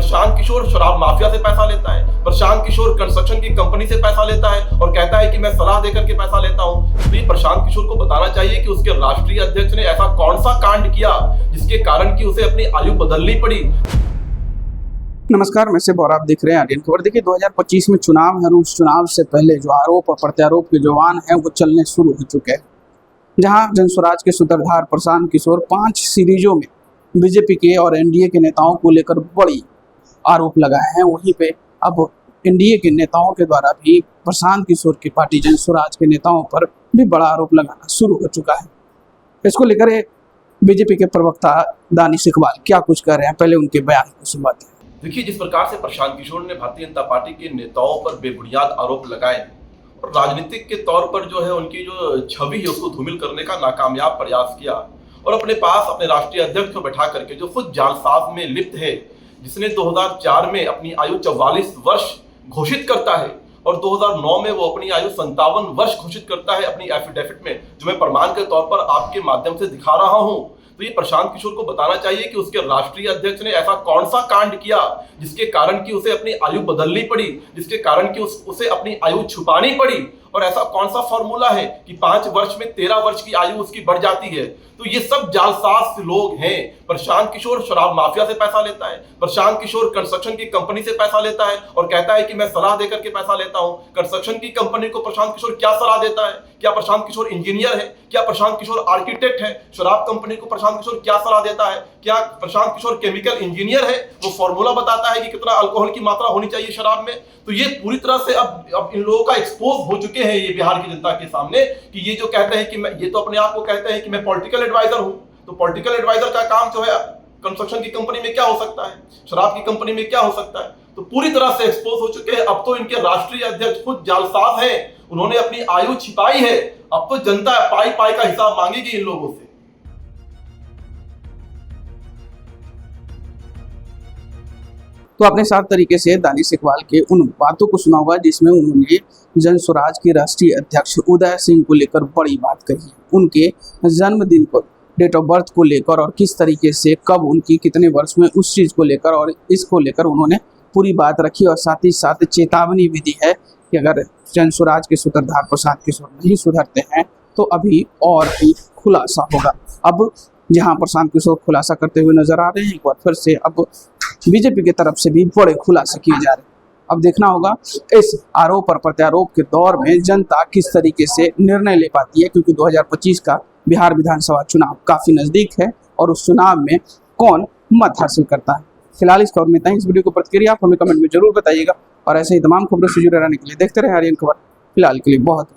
प्रशांत किशोर शराब माफिया से पैसा लेता है, प्रशांत किशोर कंस्ट्रक्शन की कंपनी से पैसा लेता है और कहता है कि मैं सलाह देकर के पैसा लेता हूं। तो ये प्रशांत किशोर को बताना चाहिए कि उसके राष्ट्रीय अध्यक्ष ने ऐसा कौन सा कांड किया जिसके कारण कि उसे अपनी आयु बदलनी पड़ी। नमस्कार, मैं शिव और आप देख रहे हैं आर्यन खबर। देखिए 2025 में चुनाव है और उस चुनाव से पहले जो आरोप और प्रत्यारोप के जवान हैं वो चलने शुरू हो चुके हैं। जहां जनस्वराज के सूत्रधार प्रशांत किशोर 5 सीरीजों में बीजेपी के और एनडीए के नेताओं को लेकर बड़ी आरोप लगाए हैं, वहीं पे अब एनडीए के नेताओं के द्वारा भी प्रशांत किशोर की पार्टी जनस्वराज के नेताओं पर भी बड़ा आरोप लगाना शुरू हो चुका है। इसको लेकर बीजेपी के प्रवक्ता दानिश इकबाल क्या कुछ कह रहे हैं, पहले उनके बयान को सुनवाते हैं। देखिए, जिस प्रकार से प्रशांत किशोर ने भारतीय जनता पार्टी के नेताओं पर बेबुनियाद आरोप लगाए और राजनीतिक के तौर पर जो है उनकी जो छवि है उसको धूमिल करने का नाकामयाब प्रयास किया और अपने पास अपने राष्ट्रीय अध्यक्ष को बैठा करके जो खुद जालसाज में लिप्त है, जिसने 2004 में अपनी आयु 44 वर्ष घोषित करता है और 2009 में वो अपनी आयु 57 वर्ष घोषित करता है अपनी एफिडेविट में, जो मैं प्रमाण के तौर पर आपके माध्यम से दिखा रहा हूं। तो ये प्रशांत किशोर को बताना चाहिए कि उसके राष्ट्रीय अध्यक्ष ने ऐसा कौन सा कांड किया जिसके कारण कि उसे अपनी आयु बदलनी पड़ी, जिसके कारण कि उसे अपनी आयु छुपानी पड़ी। और ऐसा कौन सा फॉर्मूला है कि 5 वर्ष में 13 वर्ष की आयु उसकी बढ़ जाती है। तो ये सब जालसाज लोग हैं। प्रशांत किशोर शराब माफिया से पैसा लेता है, प्रशांत किशोर कंस्ट्रक्शन की कंपनी से पैसा लेता है और कहता है कि मैं सलाह देकर के पैसा लेता हूं। कंस्ट्रक्शन की कंपनी को प्रशांत किशोर क्या सलाह देता है? क्या प्रशांत किशोर इंजीनियर है? क्या प्रशांत किशोर आर्किटेक्ट है? शराब कंपनी को प्रशांत किशोर क्या सलाह देता है? क्या प्रशांत किशोर केमिकल इंजीनियर है? वो फॉर्मूला बताता है कि कितना अल्कोहल की मात्रा होनी चाहिए शराब में। तो ये पूरी तरह से अब इन लोगों का एक्सपोज हो चुके हैं ये बिहार की जनता के सामने कि ये जो कहते हैं कि मैं, ये तो अपने आप को कहते हैं कि मैं पॉलिटिकल एडवाइजर हूं। तो पॉलिटिकल एडवाइजर का काम जो है कंस्ट्रक्शन की कंपनी में क्या हो सकता है, शराब की कंपनी में क्या हो सकता है। तो पूरी तरह से एक्सपोज हो चुके हैं। अब तो इनके राष्ट्रीय अध्यक्ष खुद जालसाज हैं, उन्होंने अपनी आयु छिपाई है। अब तो जनता पाई पाई का हिसाब मांगेगी इन लोगों से। तो आपने साफ तरीके से दानिश इकबाल के उन बातों को सुना होगा जिसमें उन्होंने जनस्वराज के राष्ट्रीय अध्यक्ष उदय सिंह को लेकर बड़ी बात कही है, उनके जन्मदिन को, डेट ऑफ बर्थ को लेकर और किस तरीके से कब उनकी कितने वर्ष में उस चीज़ को लेकर और इसको लेकर उन्होंने पूरी बात रखी और साथ ही साथ चेतावनी भी दी है कि अगर जनस्वराज के सूत्रधार प्रशांत किशोर नहीं सुधरते हैं तो अभी और भी खुलासा होगा। अब जहां प्रशांत किशोर खुलासा करते हुए नजर आ रहे हैं, एक बार फिर से अब बीजेपी की तरफ से भी बड़े खुलासे किए जा रहे हैं। अब देखना होगा इस आरोप और प्रत्यारोप के दौर में जनता किस तरीके से निर्णय ले पाती है, क्योंकि 2025 का बिहार विधानसभा चुनाव काफी नजदीक है और उस चुनाव में कौन मत हासिल करता है। फिलहाल इस खबर में इतना ही। इस वीडियो को प्रतिक्रिया आप हमें कमेंट में जरूर बताइएगा और ऐसे ही तमाम खबरों से जुड़े रहने के लिए देखते रहे आर्यन खबर। फिलहाल के लिए बहुत